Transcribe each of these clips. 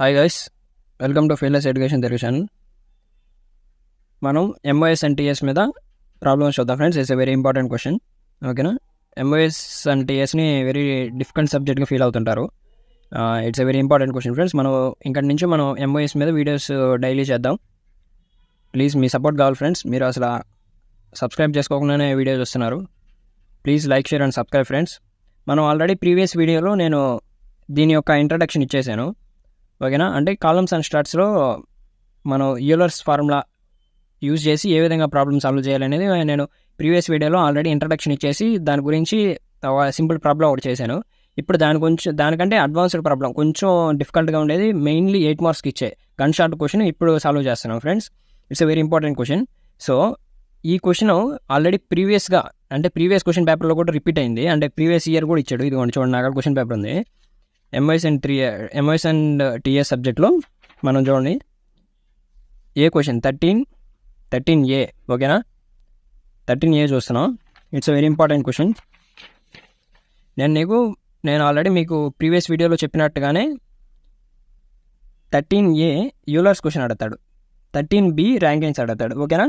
Hi guys, welcome to fieldless education Telugu channel. మనం MOS and TS మీద problems చూద్దాం friends. It's a very important question. ఓకేనా? MOS and టీఎస్ని very difficult సబ్జెక్ట్గా feel అవుతుంటారు. ఇట్స్ ఎ వెరీ ఇంపార్టెంట్ క్వశ్చన్ ఫ్రెండ్స్. మనం ఇంకటి నుంచి మనం ఎంఓఎస్ మీద వీడియోస్ డైలీ చేద్దాం. ప్లీజ్ మీ సపోర్ట్ కావాలి ఫ్రెండ్స్. మీరు అసలు సబ్స్క్రైబ్ చేసుకోకుండానే వీడియోస్ వస్తున్నారు. Please like, share and subscribe friends. మనం ఆల్రెడీ ప్రీవియస్ వీడియోలో నేను దీని యొక్క ఇంట్రడక్షన్ ఇచ్చేసాను. ఓకేనా? అంటే కాలమ్స్ అండ్ స్టార్ట్స్లో మనం యూలర్స్ ఫార్ములా యూజ్ చేసి ఏ విధంగా ప్రాబ్లమ్ సాల్వ్ చేయాలనేది నేను ప్రీవియస్ వీడియోలో ఆల్రెడీ ఇంట్రడక్షన్ ఇచ్చేసి దాని గురించి సింపుల్ ప్రాబ్లం ఒకటి చేశాను. ఇప్పుడు దానికంటే అడ్వాన్స్డ్ ప్రాబ్లం కొంచెం డిఫికల్ట్గా ఉండేది, మెయిన్లీ 8 మార్క్స్కి ఇచ్చే గన్ షాట్ క్వశ్చన్ ఇప్పుడు సాల్వ్ చేస్తున్నాం friends. It's a very important question. So ఈ క్వశ్చన్ ఆల్రెడీ ప్రీవియస్ క్వశ్చన్ పేపర్లో కూడా రిపీట్ అయింది. అంటే ప్రీవియస్ ఇయర్ కూడా ఇచ్చాడు. ఇదిగోండి చూడండి, అక్కడ క్వశ్చన్ పేపర్ ఉంది. ఎంఐఎస్ అండ్ టీఎస్ సబ్జెక్ట్లో మనం చూడండి, ఏ క్వశ్చన్ 13A. ఓకేనా? 13A చూస్తున్నాం. It's a very important question. నేను ఆల్రెడీ మీకు ప్రీవియస్ వీడియోలో చెప్పినట్టుగానే 13A యూలర్స్ క్వశ్చన్ అడుగుతాడు, 13B ర్యాంకింగ్స్ అడుగుతాడు. ఓకేనా?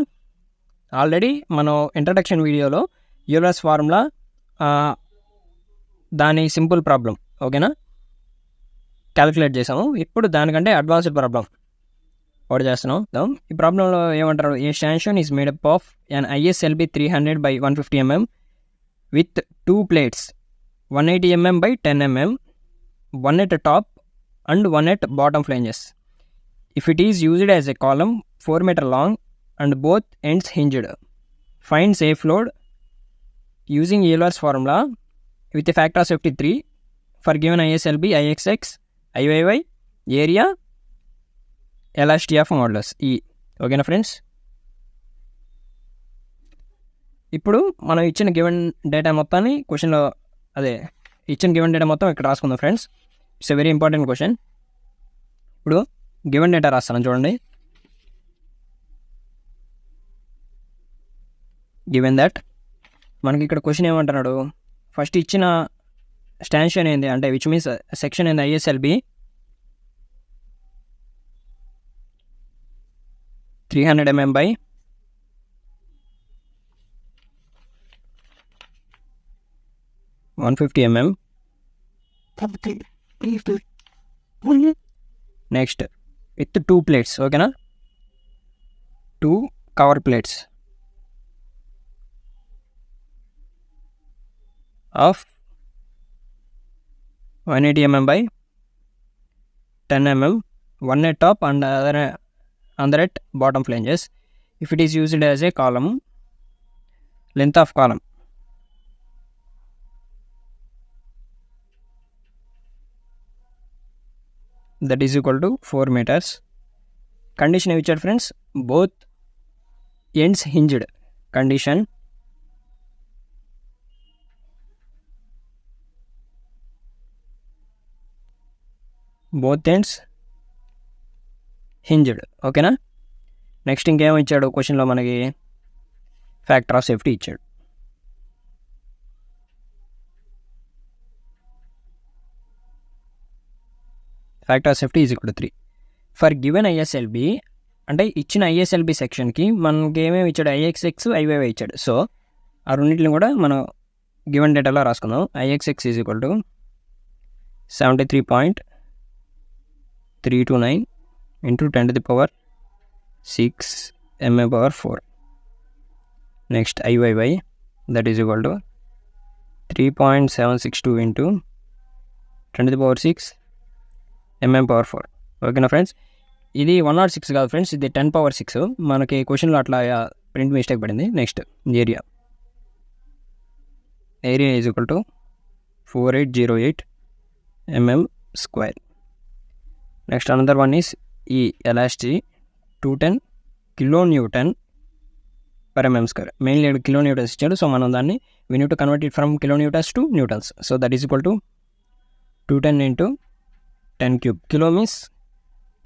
ఆల్రెడీ మనం ఇంట్రడక్షన్ వీడియోలో యూలర్స్ ఫార్ములా దాని సింపుల్ ప్రాబ్లం ఓకేనా క్యాలిక్యులేట్ చేసాము. ఇప్పుడు దానికంటే అడ్వాన్స్డ్ ప్రాబ్లం ఒకటి చేస్తున్నాం. ఈ ప్రాబ్లంలో ఏమంటారు? A stanchion is made up of an ISLB 300 by 150 mm with 2 plates 180 mm by 10 mm, one at top and one at bottom flanges. If it is used as a column 4 meter long and both ends hinged, find safe load using Euler's formula with a factor of safety 3 for given ISLB, IXX, IYY, area, elasticity of modulus E. ఓకేనా friends? ఇప్పుడు మనం ఇచ్చిన given data మొత్తాన్ని క్వశ్చన్లో ఇచ్చిన given data మొత్తం ఇక్కడ రాసుకుందాం friends. It's a very important question. ఇప్పుడు గివెన్ డేటా రాస్తాను చూడండి. గివెన్ దట్ మనకి ఇక్కడ క్వశ్చన్ ఏమంటున్నాడు? ఫస్ట్ ఇచ్చిన స్టాన్షన్ ఏంది అంటే విచ్ మీన్స్ సెక్షన్ ఏంది? ISLB 300 mm by 150 mm. Next with 2 plates. ఓకేనా? 2 cover plates of 180 mm by 10 mm, one at top and other at bottom flanges. If it is used as a column, length of column that is equal to 4 meters. Condition ఇచ్చాడు friends, both ends hinged. Condition both ends hinged. ఓకేనా? Next ఇంకేమో ఇచ్చాడు క్వశ్చన్లో మనకి? Factor of safety ఇచ్చాడు. Factor of safety is equal to 3 for given ISLB. అంటే ఇచ్చిన ISLB సెక్షన్కి మనకి ఏమేమి ఇచ్చాడు? IXX, IYY ఇచ్చాడు. సో ఆ రెండింటిని కూడా మనం గివెన్ డేటాలో రాసుకుందాం. IXX is equal to 73.329 into 10 to the power 6 mm/4. Next IYY that is equal to 3.762 into 10 to the power 6 mm/4. ఓకేనా ఫ్రెండ్స్? ఇది 106 కాదు ఫ్రెండ్స్, ఇది 10^6. మనకి క్వశ్చన్లో అట్లా ప్రింట్ మిస్టేక్ పడింది. Next area is equal to 4808 mm². Next another one is E elasticity 210 kN/mm². Mainly kilonewtons ఇచ్చాడు. So మనం దాన్ని we need to convert it from kilonewtons to newtons. So that is equal to 210 into 10^3. Kilo means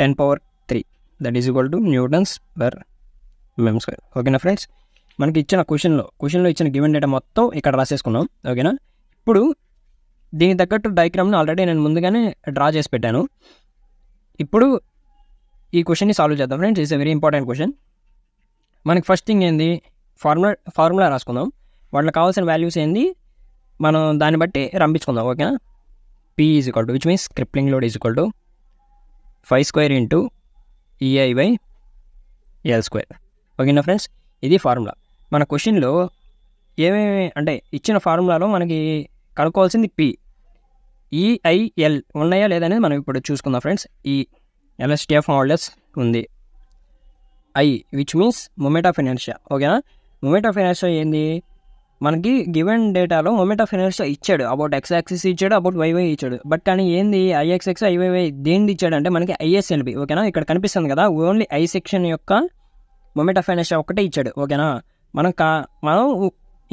10^3. That is equal to Newtons/mm². ఓకేనా friends? మనకి ఇచ్చిన క్వశ్చన్లో ఇచ్చిన given data మొత్తం ఇక్కడ రాసేసుకున్నాం. ఓకేనా? ఇప్పుడు దీనికి తగ్గట్టు డయాగ్రామ్ని ఆల్రెడీ నేను ముందుగానే డ్రా చేసి పెట్టాను. ఇప్పుడు ఈ క్వశ్చన్ని సాల్వ్ చేద్దాం friends. It's a very important question. మనకి ఫస్ట్ థింగ్ ఏంది, ఫార్ములా రాసుకుందాం. వాటిలో కావాల్సిన వాల్యూస్ ఏంది మనం దాన్ని బట్టి రంపించుకుందాం. ఓకేనా. P is equal to which means crippling load is equal to 5² into EI/L². ఓకేనా ఫ్రెండ్స్, ఇది ఫార్ములా. మన క్వశ్చన్లో ఏమేమి అంటే ఇచ్చిన ఫార్ములాలో మనకి కనుక్కోవాల్సింది P, EIL ఉన్నాయా లేదా అనేది మనం ఇప్పుడు చూసుకుందాం ఫ్రెండ్స్. ఈ ఎలాసిటీ ఆఫ్ మోడ్యులస్ ఉంది. I which means moment of inertia. ఓకేనా. మొమెంట్ ఆఫ్ ఇనర్షియా ఏంది, మనకి గివెన్ డేటాలో మొమెంట్ ఆఫ్ ఇనర్షియా ఇచ్చాడు, అబౌట్ x యాక్సిస్ ఇచ్చాడు, అబౌట్ YY ఇచ్చాడు. బట్ కానీ ఏంది IXX IYY దేనిది ఇచ్చాడు అంటే మనకి ISLB. ఓకేనా. ఇక్కడ కనిపిస్తుంది కదా, ఓన్లీ I సెక్షన్ యొక్క మొమెంట్ ఆఫ్ ఇనర్షియా ఒకటే ఇచ్చాడు. ఓకేనా. మనం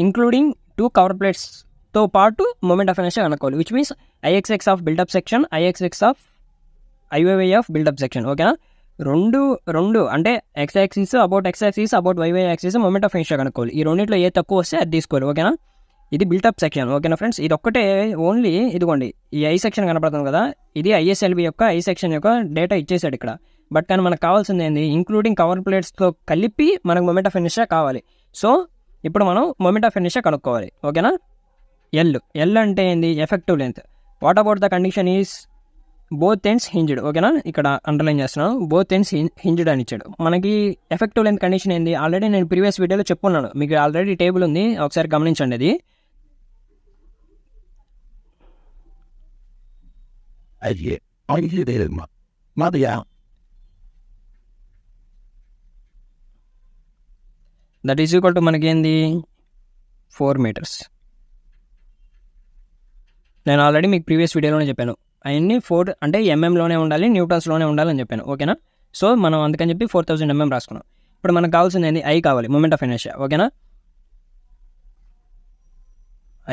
ఇంక్లూడింగ్ 2 కవర్ ప్లేట్స్తో పాటు మొమెంట్ ఆఫ్ ఇనర్షియా అనుకోవాలి. Which means IXX of built up section, IXX of IYY of built up section. ఓకేనా. రెండు అంటే x axis, about x axis, about YY axis moment of inertia కనుక్కోవాలి. ఈ రెండింటిలో ఏ తక్కువ వస్తే అది తీసుకోవాలి. ఓకేనా. ఇది బిల్టప్ సెక్షన్. ఓకేనా ఫ్రెండ్స్, ఇది ఒక్కటే ఓన్లీ. ఇదిగోండి ఈ I సెక్షన్ కనపడుతుంది కదా, ఇది ISLB యొక్క I సెక్షన్ యొక్క డేటా ఇచ్చేసాడు ఇక్కడ. బట్ కానీ మనకు కావాల్సింది ఏంది, ఇంక్లూడింగ్ కవర్ ప్లేట్స్తో కలిపి మనకు మొమెంట్ ఆఫ్ ఇనర్షియా కావాలి. సో ఇప్పుడు మనం మొమెంట్ ఆఫ్ ఇనర్షియా కనుక్కోవాలి. ఓకేనా. ఎల్ అంటే ఏంది, effective length. What about the condition is both ends hinged. ఓకేనా. ఇక్కడ అండర్లైన్ చేస్తున్నాను, బోత్ ఎండ్స్ హింజ్డ్ అని ఇచ్చాడు. మనకి ఎఫెక్టివ్ లెంత్ కండిషన్ ఏంది, ఆల్రెడీ నేను ప్రీవియస్ వీడియోలో చెప్పున్నాను, మీకు ఆల్రెడీ టేబుల్ ఉంది, ఒకసారి గమనించండి. అది దట్ ఈజ్ ఈక్వల్ టు మనకి ఏంది 4 మీటర్స్. నేను ఆల్రెడీ మీకు ప్రీవియస్ వీడియోలోనే చెప్పాను, అవన్నీ 4 అంటే ఎంఎంలోనే ఉండాలి, న్యూటన్స్లోనే ఉండాలని చెప్పాను. ఓకేనా. సో మనం అందుకని చెప్పి 4000 mm రాసుకున్నాం. ఇప్పుడు మనకు కావాల్సింది ఏంది, I కావాలి, మొమెంట్ ఆఫ్ ఇనర్షియా. ఓకేనా.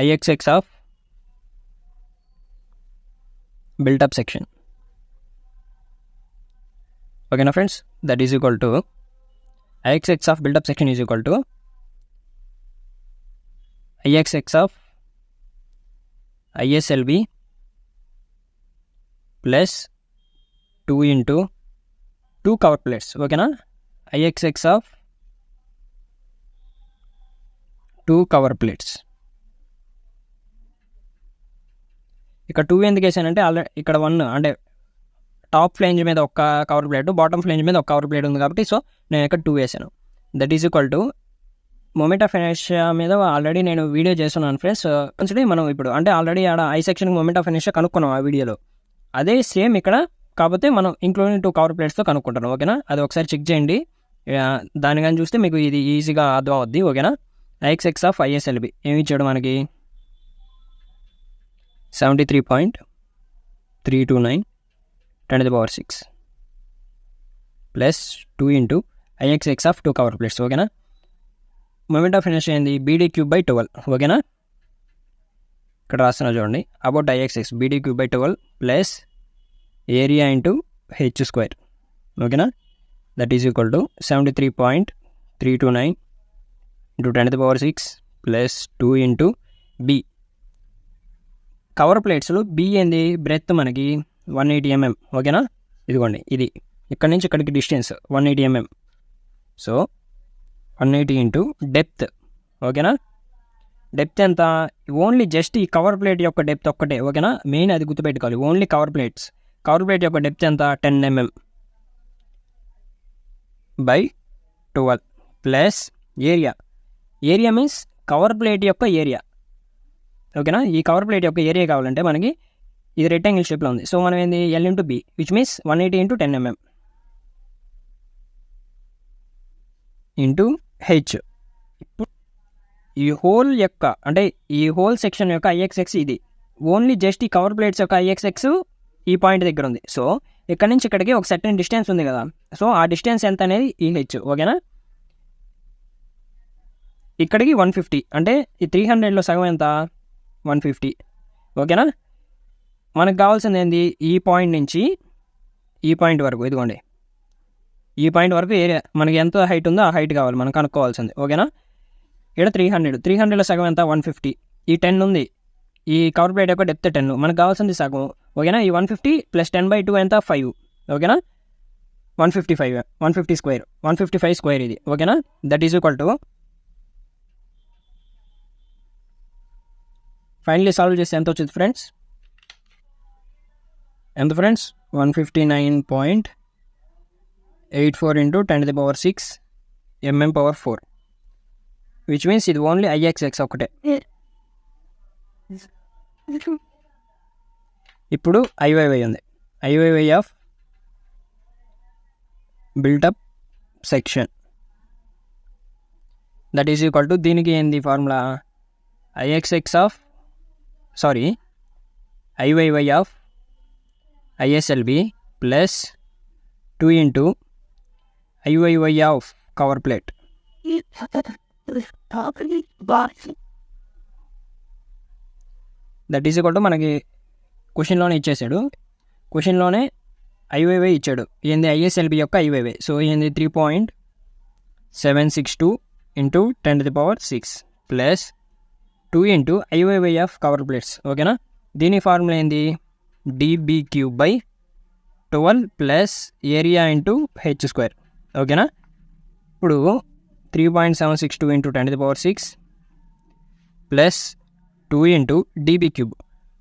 IXX of built up section. ఓకేనా friends, that is equal to IXX of built up section is equal to IXX of ISLB plus 2 into 2 cover plates. ఓకేనా. IXX of 2 cover plates. ఇక్కడ 2 ఎందుకు వేసానంటే already ఇక్కడ 1 అంటే top flange మీద ఒక cover plate, bottom flange మీద ఒక కవర్ ప్లేట్ ఉంది కాబట్టి సో నేను ఇక్కడ 2 వేసాను. That is equal to moment of inertia మీద ఆల్రెడీ నేను వీడియో చేస్తున్నాను ఫ్రెండ్స్. కన్సిడర్ మనం ఇప్పుడు అంటే ఆల్రెడీ ఆడ I సెక్షన్కి మొమెంట్ ఆఫ్ ఇనర్షియా కనుక్కున్నాం ఆ వీడియోలో. అదే సేమ్ ఇక్కడ, కాకపోతే మనం ఇంక్లూడింగ్ 2 కవర్ ప్లేట్స్తో కనుక్కుంటాను. ఓకేనా. అది ఒకసారి చెక్ చేయండి, దాని కానీ చూస్తే మీకు ఇది ఈజీగా అర్థం అవుద్ది. ఓకేనా. IXX ఆఫ్ ISLB ఏమి ఇచ్చాడు మనకి 73.329 10⁻⁶ plus 2 into IXX of 2 cover plates. ఓకేనా. మొమెంట్ ఆఫ్ ఇనర్షియా ఏంది, BD3/12. ఓకేనా. ఇక్కడ రాస్తున్నా చూడండి, about IXX BD3/12 plus area into H². ఓకేనా. That is equal to 73.329 into 10⁻⁶ plus 2 into B. Cover ప్లేట్స్లో B ఏంది, బ్రెత్ మనకి 180 mm. ఓకేనా. ఇదిగోండి ఇది ఇక్కడ నుంచి ఇక్కడికి distance 180 mm. So 180 into depth. ఓకేనా. డెప్త్ ఎంత, ఓన్లీ జస్ట్ ఈ కవర్ ప్లేట్ యొక్క డెప్త్ ఒక్కటే. ఓకేనా. మెయిన్ అది గుర్తుపెట్టుకోవాలి, ఓన్లీ కవర్ ప్లేట్ యొక్క డెప్త్ ఎంత 10 mm by 12 plus area means cover plate యొక్క ఏరియా. ఓకేనా. ఈ కవర్ ప్లేట్ యొక్క ఏరియా కావాలంటే మనకి ఇది రెక్టాంగిల్ షేప్లో ఉంది. సో మనం ఏంది L into B which means 180 into 10 mm into H. ఇప్పుడు ఈ హోల్ యొక్క అంటే ఈ హోల్ సెక్షన్ యొక్క IXX ఇది ఓన్లీ జస్ట్ ఈ కవర్ ప్లేట్స్ యొక్క IXX ఈ పాయింట్ దగ్గర ఉంది. సో ఇక్కడ నుంచి ఇక్కడికి ఒక సర్టెన్ డిస్టెన్స్ ఉంది కదా, సో ఆ డిస్టెన్స్ ఎంత అనేది ఈ H. ఓకేనా. ఇక్కడికి 150 అంటే ఈ 300లో సగం ఎంత 150. ఓకేనా. మనకు కావాల్సింది ఏంది, ఈ పాయింట్ నుంచి ఈ పాయింట్ వరకు, ఇదిగోండి ఈ పాయింట్ వరకు ఏరియా మనకి ఎంత హైట్ ఉందో ఆ హైట్ కావాలి మనం కనుక్కోవాల్సింది. ఓకేనా. ఇక్కడ 300లో సగం ఎంత 150. ఈ 10 ఉంది, ఈ కవర్ ప్లేట్ యొక్క డెప్త్ 10, మనకు కావాల్సింది సగం. ఓకేనా. ఈ 150 ప్లస్ 10/2 ఎంత 5. ఓకేనా 150 స్క్వేర్ 155 స్క్వేర్ ఇది ఓకేనా. That is equal to finally solve చేస్తే ఎంత వచ్చింది ఫ్రెండ్స్, ఎంత friends 159.84 into 10⁶ mm/4, which means ఇది ఓన్లీ IXX ఒకటే. ఇప్పుడు IYY ఉంది, IYY of built up section that is equal to దీనికి ఏంది formula IYY of ISLB plus 2 into IYY of cover plate. That is equal to మనకి క్వశ్చన్లోనే ఇచ్చేసాడు, క్వశ్చన్లోనే IYY ఇచ్చాడు, ఏంది ISLB యొక్క IYY. సో ఏంది 3.762 into 10⁶ plus 2 into IYY of cover plates ఓకేనా. దీని ఫార్ములా ఏంది DB³/12 plus area into H² ఓకేనా. ఇప్పుడు 3.762 ఇంటూ 10⁶ ప్లస్ 2 ఇంటూ DB³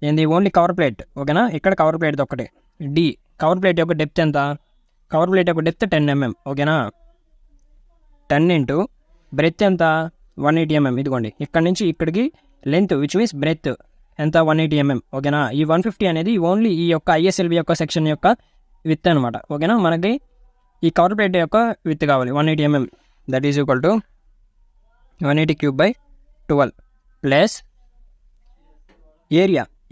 ఏంది ఓన్లీ కవర్ ప్లేట్ ఓకేనా. ఇక్కడ కవర్ ప్లేట్ ఒక్కటే డి, కవర్ ప్లేట్ యొక్క డెప్త్ ఎంత, కవర్ ప్లేట్ యొక్క డెప్త్ 10 mm ఓకేనా. 10 ఇంటూ బ్రెత్ ఎంత 180 mm, ఇదిగోండి ఇక్కడ నుంచి ఇక్కడికి లెంత్ విచ్ మీన్స్ బ్రెత్ ఎంత 180 mm ఓకేనా. ఈ 150 అనేది ఓన్లీ ఈ యొక్క ISLB యొక్క సెక్షన్ యొక్క విత్ అనమాట ఓకేనా. మనకి ఈ కవర్ ప్లేట్ యొక్క విత్ కావాలి 180 mm, that is equal to 180³/12 plus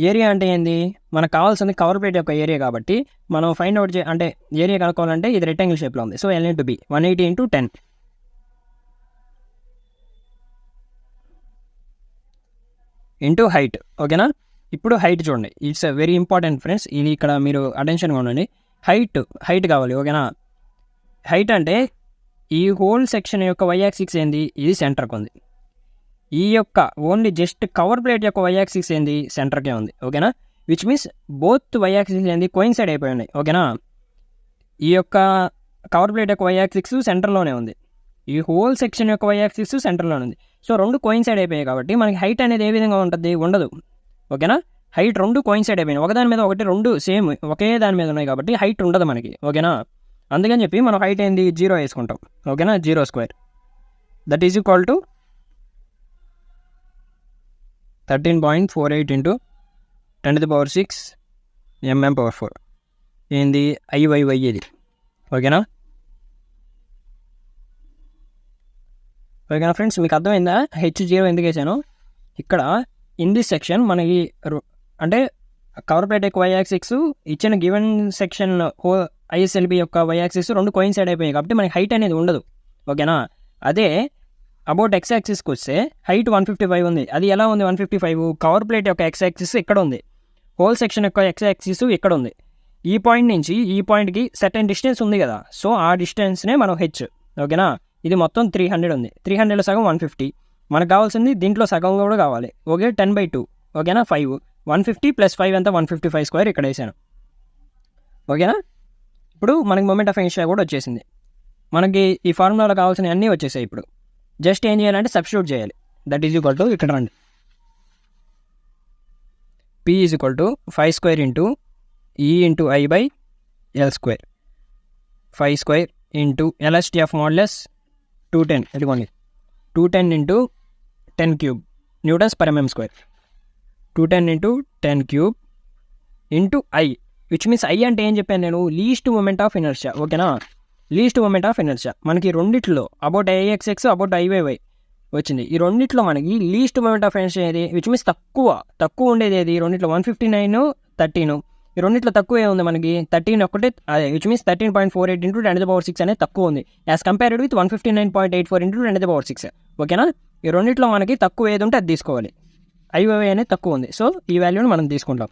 area అంటే ఏంది, మనకు కావాల్సింది కవర్ ప్లేట్ యొక్క ఏరియా కాబట్టి మనం ఫైండ్ అవుట్ అంటే ఏరియా కనుక్కోవాలంటే ఇది రెక్టాంగిల్ షేప్లో ఉంది. So L/B 180 into 10 into height ఓకేనా. ఇప్పుడు హైట్ చూడండి, ఇట్స్ వెరీ ఇంపార్టెంట్ ఫ్రెండ్స్, ఇది ఇక్కడ మీరు అటెన్షన్గా ఉండండి. హైట్ కావాలి ఓకేనా. హైట్ అంటే ఈ హోల్ సెక్షన్ యొక్క y-యాక్సిస్ ఏంది, ఇది సెంటర్కి ఉంది. ఈ యొక్క ఓన్లీ జస్ట్ కవర్ ప్లేట్ యొక్క y-యాక్సిస్ ఏంది, సెంటర్కే ఉంది ఓకేనా. విచ్ మీన్స్ బోత్ y-యాక్సిస్ ఏంది కోయిన్సైడ్ అయిపోయి ఉన్నాయి ఓకేనా. ఈ యొక్క కవర్ ప్లేట్ యొక్క y-యాక్సిస్ సెంటర్లోనే ఉంది, ఈ హోల్ సెక్షన్ యొక్క y-యాక్సిస్ సెంటర్లోనే ఉంది. సో రెండు కోయిన్సైడ్ అయిపోయాయి కాబట్టి మనకి హైట్ అనేది ఏ విధంగా ఉంటుంది, ఉండదు ఓకేనా. హైట్ రెండు కోయిన్సైడ్ అయిపోయినాయి, ఒకదాని మీద ఒకటి రెండు సేమ్ ఒకే దాని మీద ఉన్నాయి కాబట్టి హైట్ ఉండదు మనకి ఓకేనా. అందుకని చెప్పి మనం హైట్ ఏంది 0 వేసుకుంటాం ఓకేనా, 0² that is equal to 13.48 into 10⁶ mm/4 ఏంది IYY ఇది ఓకేనా. ఓకేనా ఫ్రెండ్స్, మీకు అర్థమైందా H0 ఎందుకు వేసాను ఇక్కడ. ఇన్ దిస్ సెక్షన్ మనకి అంటే కవర్ ప్లేట్ యొక్క y-యాక్సిస్ ఇచ్చిన గివెన్ సెక్షన్ ISLB యొక్క y-యాక్సిస్ రెండు కోయిన్సైడ్ అయిపోయాయి కాబట్టి మనకి హైట్ అనేది ఉండదు ఓకేనా. అదే అబౌట్ x-యాక్సిస్కి వస్తే హైట్ 155 ఉంది, అది ఎలా ఉంది 155, కవర్ ప్లేట్ యొక్క x-యాక్సిస్ ఇక్కడ ఉంది, హోల్ సెక్షన్ యొక్క x-యాక్సిస్ ఇక్కడ ఉంది. ఈ పాయింట్ నుంచి ఈ పాయింట్కి సర్టెన్ డిస్టెన్స్ ఉంది కదా, సో ఆ డిస్టెన్స్నే మనం H ఓకేనా. ఇది మొత్తం 300 ఉంది, 300లో సగం 150, మనకు కావాల్సింది దీంట్లో సగం కూడా కావాలి ఓకే. 10/2 ఓకేనా, 5 150 + 5 ఎంత 155² ఇక్కడ వేసాను ఓకేనా. ఇప్పుడు మనకి మొమెంట్ ఆఫ్ ఇనర్షియా కూడా వచ్చేసింది, మనకి ఈ ఫార్ములాలో కావాల్సినవి అన్నీ వచ్చేసాయి. ఇప్పుడు జస్ట్ ఏం చేయాలంటే సబ్స్టిట్యూట్ చేయాలి. దట్ ఈజ్ ఈక్వల్ టు ఇక్కడ రండి, P is equal to 5² into E into I/L², 5² into elasticity of modulus 210 ఇదిగోండి 210 into 10³ N/mm², 210 into 10³ into I, which means I అంటే ఏం చెప్పాను నేను, లీస్ట్ మూమెంట్ ఆఫ్ ఇనర్షియా ఓకేనా. లీస్ట్ మూమెంట్ ఆఫ్ ఇనర్షియా మనకి రెండిట్లో అబౌట్ IXX అబౌట్ IYY వచ్చింది. ఈ రెండిట్లో మనకి లీస్ట్ మూమెంట్ ఆఫ్ ఇనర్షియా ఏది, విచ్ మీన్స్ తక్కువ ఉండేది ఏది, రెండిట్లో 159 13, ఈ రెండిట్లో తక్కువ ఉంది మనకి 13 ఒకటే, అదే విచ్ మీన్స్ 13.48 ఇంటూ 10⁶ అనేది తక్కువ ఉంది యాజ్ కంపేర్డ్ విత్ 159.84 ఇంటూ 10⁶ ఓకేనా. ఈ రెండిట్లో మనకి తక్కువ ఏది ఉంటే అది తీసుకోవాలి, IYY అనేది తక్కువ ఉంది, సో ఈ వాల్యూని మనం తీసుకుంటాం.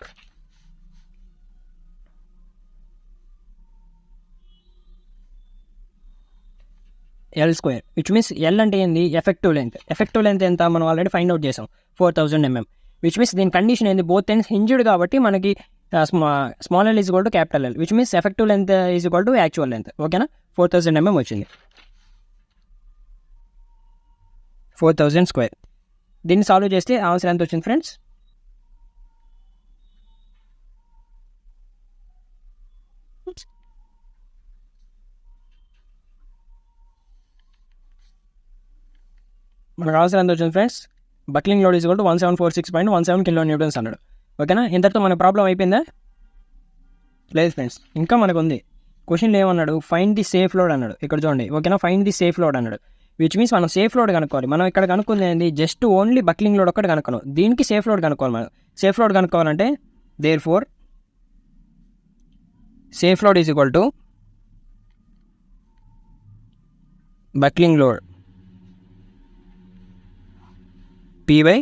L² విచ్ మీన్స్ L అంటే ఏంది, ఎఫెక్టివ్ లెంత్ ఎంత మనం ఆల్రెడీ ఫైండ్ అవుట్ చేసాం 4000 mm, విచ్ మీన్స్ దీని కండిషన్ ఏంది, బోత్ ఎండ్స్ హింజ్డ్ కాబట్టి మనకి small L is equal to capital L, which means effective length is equal to actual length. ఓకేనా, 4000 mm వచ్చింది, 4000 స్క్వేర్. దీన్ని సాల్వ్ చేస్తే ఆన్సర్ ఎంత వచ్చింది ఫ్రెండ్స్? మనకు ఆన్సర్ ఎంత వచ్చింది friends? Buckling load is equal to 1746.17 kN అన్నాడు. ఓకేనా, ఇంతటితో మన ప్రాబ్లం అయిపోయిందా? లేదు ఫ్రెండ్స్, ఇంకా మనకు ఉంది. క్వశ్చన్లో ఏమన్నాడు? ఫైండ్ ది సేఫ్ లోడ్ అన్నాడు. ఇక్కడ చూడండి, ఓకేనా, ఫైండ్ ది సేఫ్ లోడ్ అన్నాడు, విచ్ మీన్స్ మనం సేఫ్ లోడ్ కనుక్కోవాలి. మనం ఇక్కడ కనుక్కుంది ఏంటి? జస్ట్ ఓన్లీ బక్లింగ్ లోడ్ ఒక్కటి కనుక్కున్నాం. దీనికి సేఫ్ లోడ్ కనుక్కోవాలి. మనం సేఫ్ లోడ్ కనుక్కోవాలంటే therefore safe load is equal to buckling load P by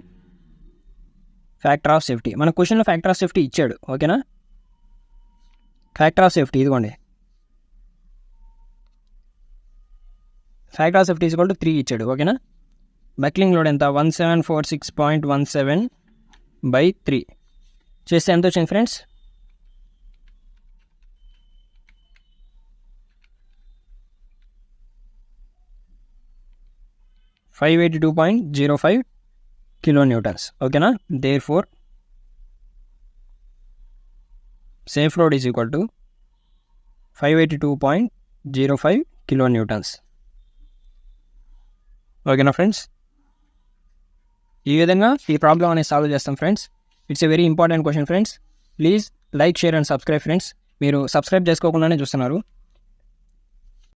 factor of safety. మన క్వశ్చన్లో ఫ్యాక్టర్ ఆఫ్ సేఫ్టీ ఇచ్చాడు. ఓకేనా, ఫ్యాక్టర్ ఆఫ్ సేఫ్టీ ఇదిగోండి, factor of safety is equal to 3 ఇచ్చాడు. ఓకేనా, బక్లింగ్ లోడ్ ఎంత? 1746.17/3 చేస్తే ఎంత వచ్చింది ఫ్రెండ్స్? 582.05 kN. ఓకేనా, therefore safe load is equal to 582.05 kN. ఓకేనా ఫ్రెండ్స్, ఈ విధంగా ఈ ప్రాబ్లం అనేది సాల్వ్ చేస్తాం friends. It's a very important question friends. Please like, share and subscribe friends. మీరు సబ్స్క్రైబ్ చేసుకోకుండానే చూస్తున్నారు.